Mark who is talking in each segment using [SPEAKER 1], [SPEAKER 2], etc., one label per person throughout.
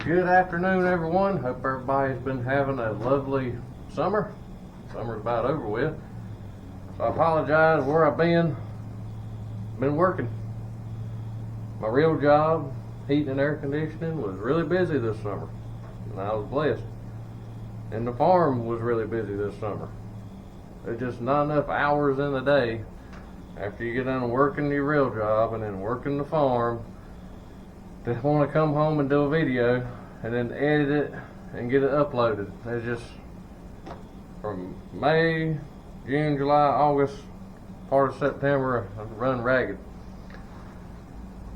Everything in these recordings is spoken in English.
[SPEAKER 1] Good afternoon, everyone. Hope everybody's been having a lovely summer. Summer's about over with. So I apologize where I've been working. My real job, heating and air conditioning, was really busy this summer, and I was blessed. And the farm was really busy this summer. There's just not enough hours in the day after you get done working your real job and then working the farm to want to come home and do a video and then edit it and get it uploaded. It's just from May, June, July, August, part of September, I run ragged.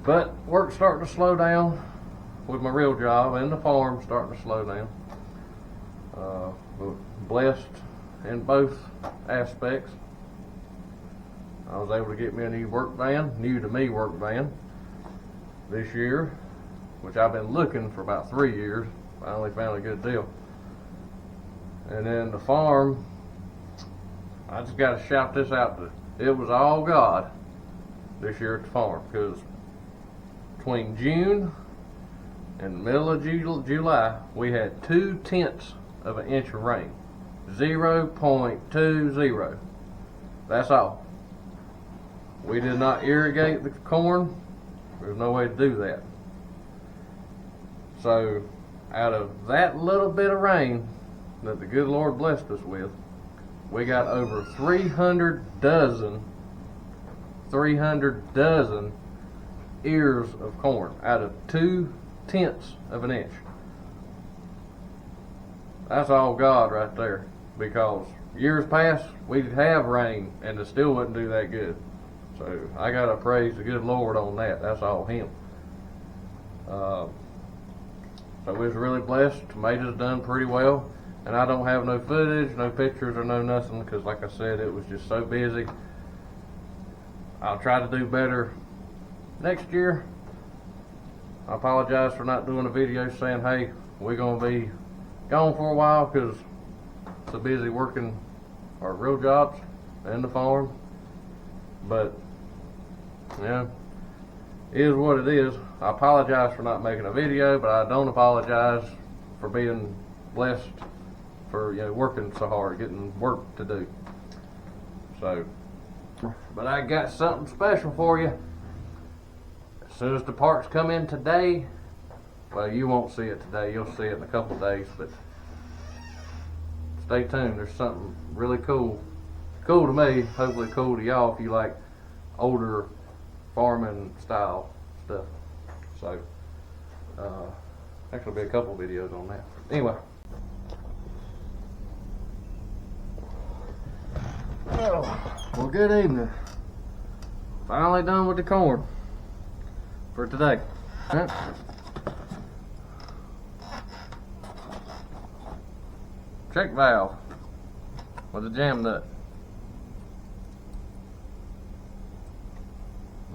[SPEAKER 1] But work's starting to slow down with my real job, and the farm starting to slow down. Blessed in both aspects. I was able to get me a new work van, new to me work van, this year, which I've been looking for about 3 years. Finally found a good deal. And then the farm, I just got to shout this out. It was all God this year at the farm, because between June and the middle of July, we had 2/10 of an inch of rain. 0.20. That's all. We did not irrigate the corn. There's no way to do that. So out of that little bit of rain that the good Lord blessed us with, we got over 300 dozen ears of corn out of 2/10 of an inch. That's all God right there, because years past we'd have rain and it still wouldn't do that good. So I gotta praise the good Lord on that. That's all Him. So we was really blessed. Tomatoes done pretty well, and I don't have no footage, no pictures, or no nothing, because like I said, it was just so busy. I'll try to do better next year. I apologize for not doing a video saying, hey, we're gonna be gone for a while, because so busy working our real jobs and the farm. But yeah, it is what it is. I apologize for not making a video, but I don't apologize for being blessed for working so hard, getting work to do. So, but I got something special for you. As soon as the parts come in today, well, you won't see it today, you'll see it in a couple days, but stay tuned. There's something really cool to me, hopefully cool to y'all if you like older farming style stuff. So actually be a couple videos on that. Anyway, well, good evening. Finally done with the corn for today. Check valve with a jam nut.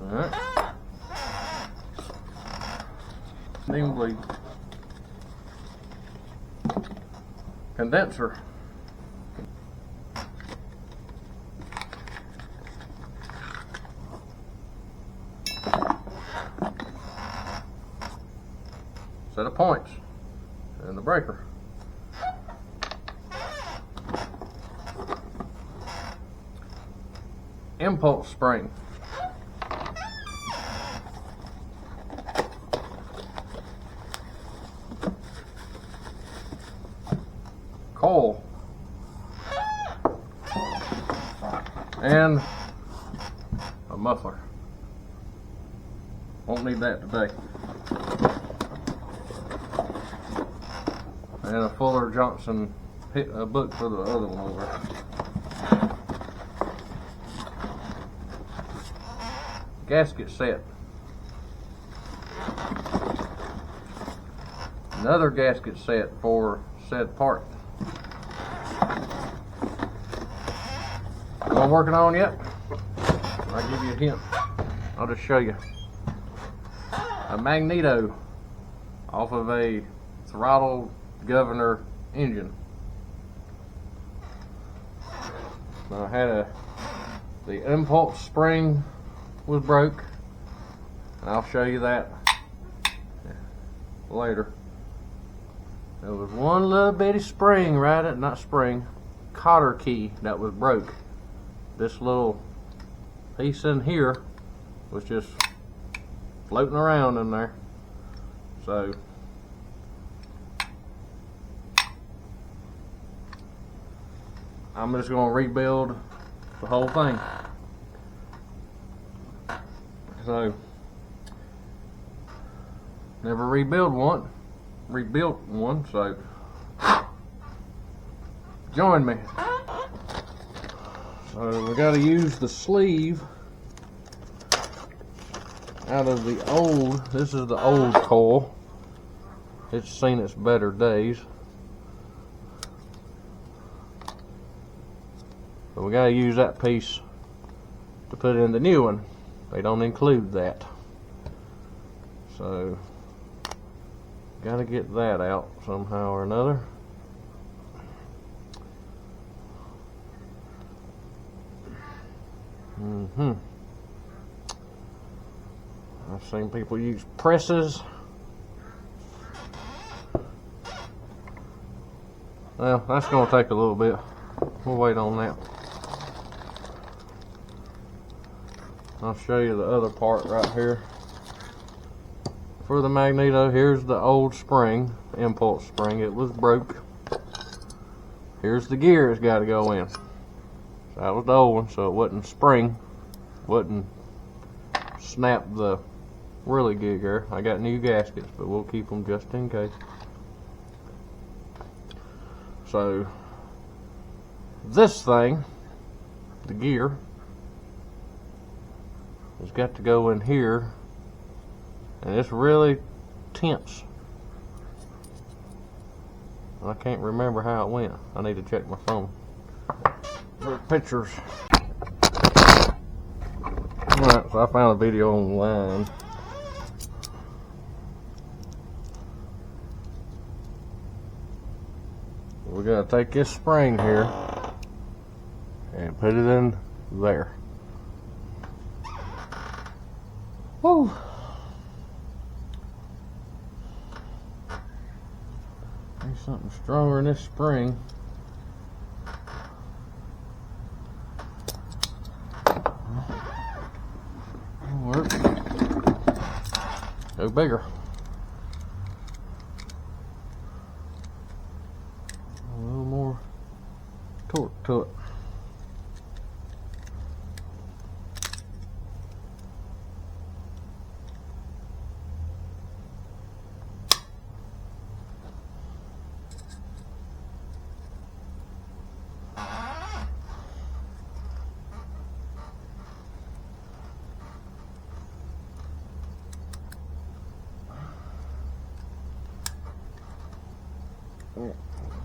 [SPEAKER 1] Alright. Steam bleed. Condenser. Set of points. And the breaker. Impulse spring. Coil. And a muffler. Won't need that today. And a Fuller Johnson book for the other one over. Gasket set. Another gasket set for said part. What I'm working on yet? I'll give you a hint. I'll just show you. A magneto off of a throttle governor engine. I had the impulse spring was broke. I'll show you that later. There was one little bitty spring right at, not spring, cotter key that was broke. This little piece in here was just floating around in there. So I'm just going to rebuild the whole thing. So never rebuilt one, so join me. So we got to use the sleeve out of the old, this is the old coil. It's seen its better days. But we got to use that piece to put in the new one. They don't include that. So got to get that out somehow or another. I've seen people use presses. Well, that's going to take a little bit. We'll wait on that. I'll show you the other part right here. For the magneto, here's the old spring, impulse spring. It was broke. Here's the gear it's got to go in. So that was the old one, so it wouldn't spring, wouldn't snap the really good gear. I got new gaskets, but we'll keep them just in case. So this thing, the gear, has got to go in here, and it's really tense. I can't remember how it went. I need to check my phone for pictures. Alright, so I found a video online. We gotta take this spring here and put it in there. Woo! There's something stronger than this spring. That'll work. Go bigger. A little more torque to it.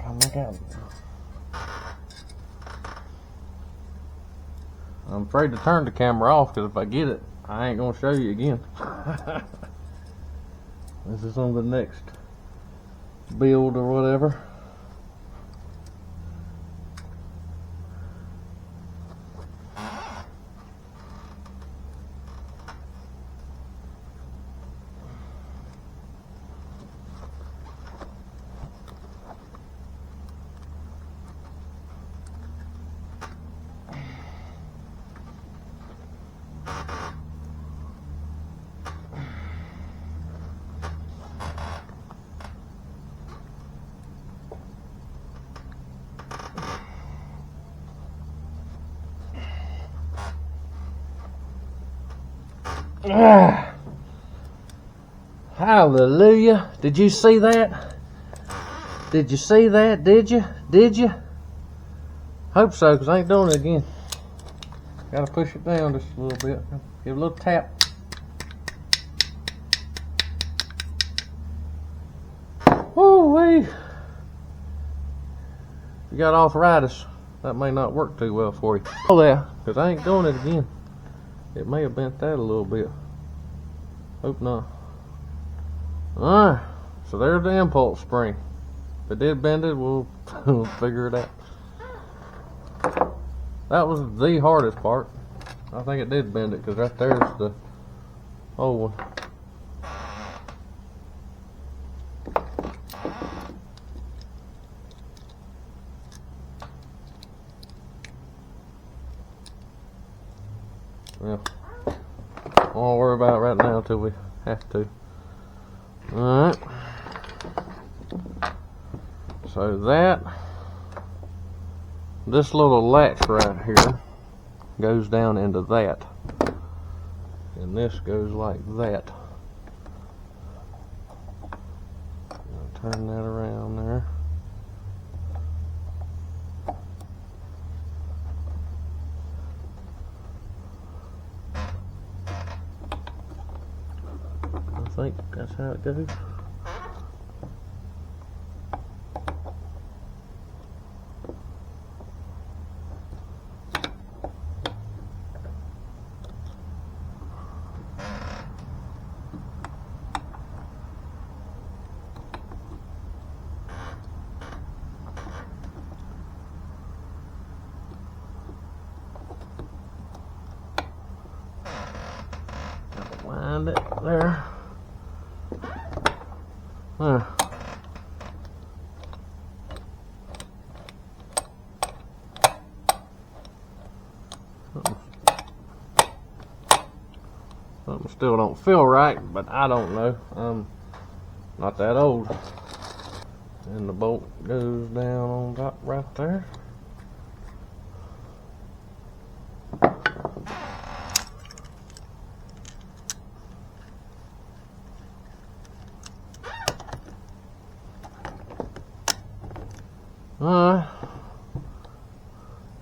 [SPEAKER 1] Come back out. I'm afraid to turn the camera off because if I get it, I ain't gonna show you again. This is on the next build or whatever. Hallelujah. Did you see that? Did you see that? Did you? Did you? Hope so, because I ain't doing it again. Gotta push it down just a little bit. Give it a little tap. Woo-wee. If you got arthritis, that may not work too well for you. Oh there, because I ain't doing it again. It may have bent that a little bit. Hope not. Alright, so there's the impulse spring. If it did bend it, we'll figure it out. That was the hardest part. I think it did bend it because right there's the old one. Yeah. Won't worry about it right now until we have to. Alright. So this little latch right here goes down into that. And this goes like that. Turn that around there. I think that's how it goes. Wind it there. There. Something still don't feel right, but I don't know. I'm not that old. And the bolt goes down on top right there.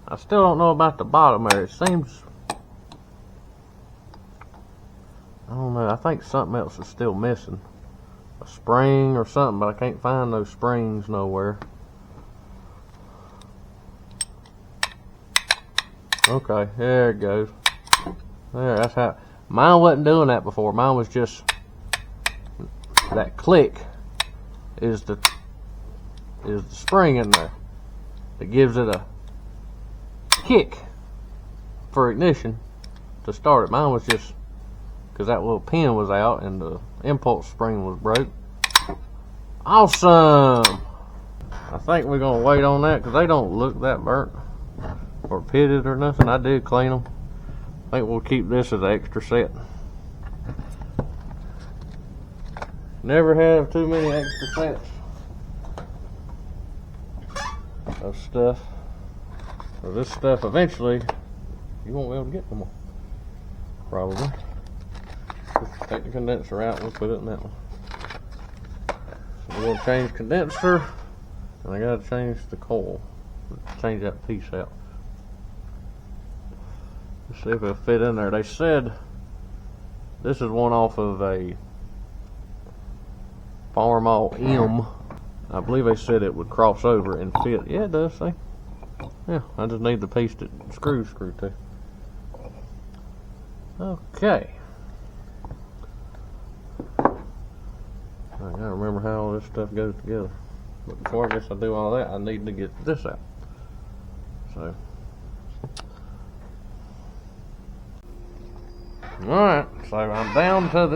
[SPEAKER 1] I still don't know about the bottom there. It seems, I don't know, I think something else is still missing. A spring or something, but I can't find those springs nowhere. Okay, there it goes. There, that's how. Mine wasn't doing that before. Mine was just, that click is the spring in there that gives it a kick for ignition to start it. Mine was just because that little pin was out and the impulse spring was broke. Awesome! I think we're gonna wait on that because they don't look that burnt or pitted or nothing. I did clean them. I think we'll keep this as an extra set. Never have too many extra sets of stuff. So this stuff eventually you won't be able to get no more. Probably. Just take the condenser out and we'll put it in that one. So we're gonna change condenser and I gotta change the coil. Change that piece out. Let's see if it'll fit in there. They said this is one off of a Farmall M. I believe they said it would cross over and fit. Yeah, it does, see? Yeah, I just need the piece that screw to. Okay. I gotta remember how all this stuff goes together. But before I guess I do all that, I need to get this out. So. Alright, so I'm down to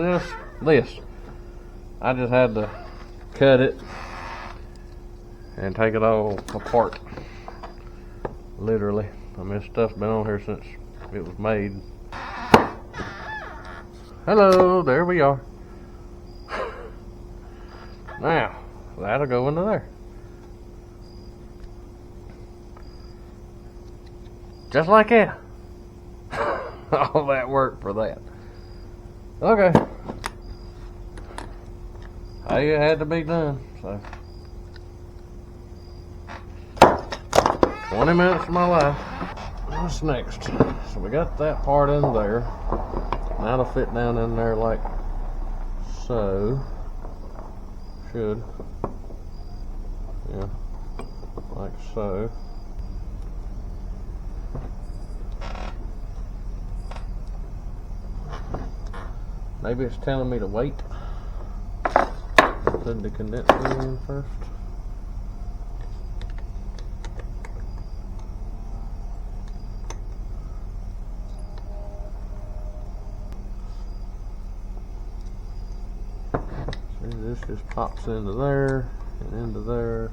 [SPEAKER 1] this. I just had to cut it and take it all apart. Literally. I mean, this stuff's been on here since it was made. Hello, there we are. Now, that'll go into there. Just like that. All that work for that. Okay. Hey, it had to be done, so. 20 minutes of my life. What's next? So we got that part in there. Now it'll fit down in there like so. Should. Yeah. Like so. Maybe it's telling me to wait. Put the condenser in first. See, this just pops into there and into there.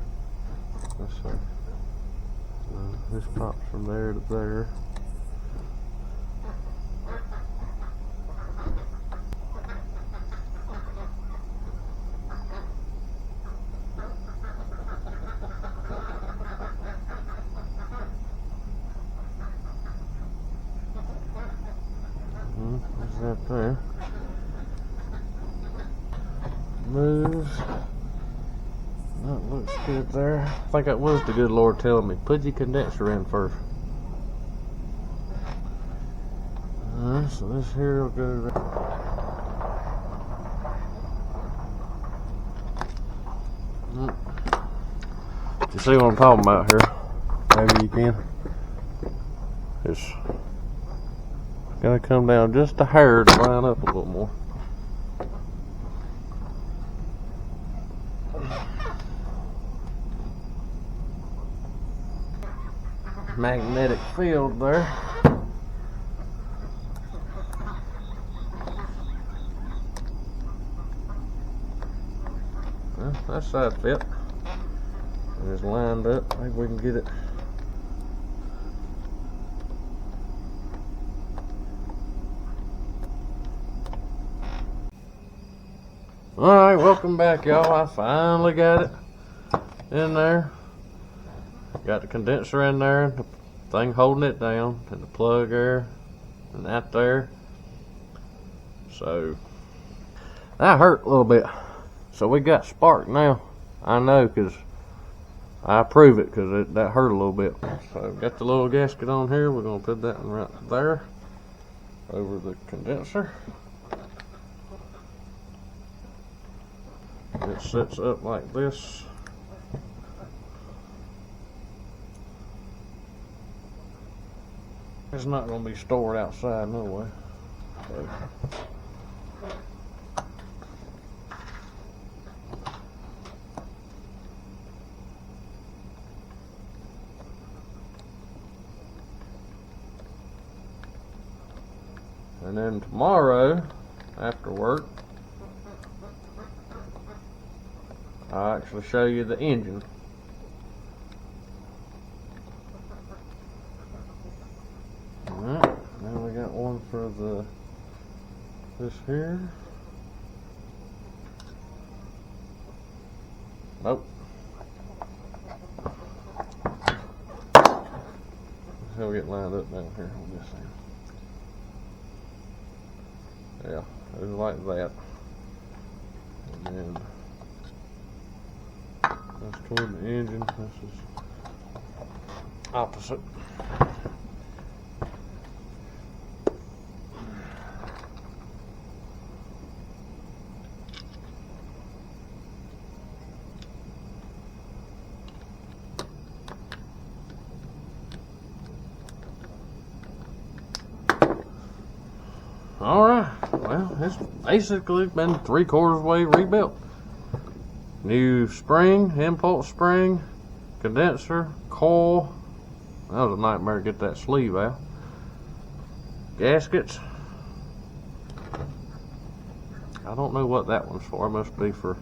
[SPEAKER 1] Let's see. This pops from there to there. What's that there? Moves. That looks good there. I think that was the good Lord telling me, put your condenser in first. So this here will go right. You see what I'm talking about here? Maybe you can. It's gonna come down just a hair to line up a little more. Magnetic field there. Well, that side fit. It's lined up. Maybe we can get it. Alright, welcome back, y'all. I finally got it in there. Got the condenser in there, the thing holding it down, and the plug there, and that there. So, that hurt a little bit. So we got spark now. I know, because I approve it, because that hurt a little bit. So got the little gasket on here. We're going to put that right there over the condenser. It sits up like this. It's not going to be stored outside no way. So. And then tomorrow, after work, I'll actually show you the engine. Alright, now we got one for this here. Nope. How we get lined up down here on this thing. Yeah, it was like that. And then that's toward the engine. This is opposite. Alright, well, it's basically been 3/4 way rebuilt. New spring, impulse spring, condenser, coil. That was a nightmare to get that sleeve out. Gaskets. I don't know what that one's for. It must be for...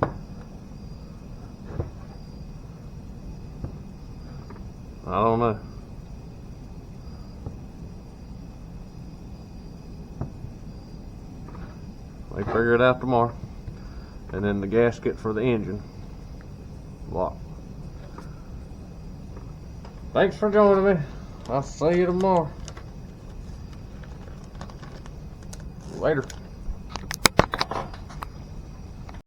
[SPEAKER 1] I don't know. We figure it out tomorrow. And then the gasket for the engine lock. Thanks for joining me. I'll see you tomorrow. Later.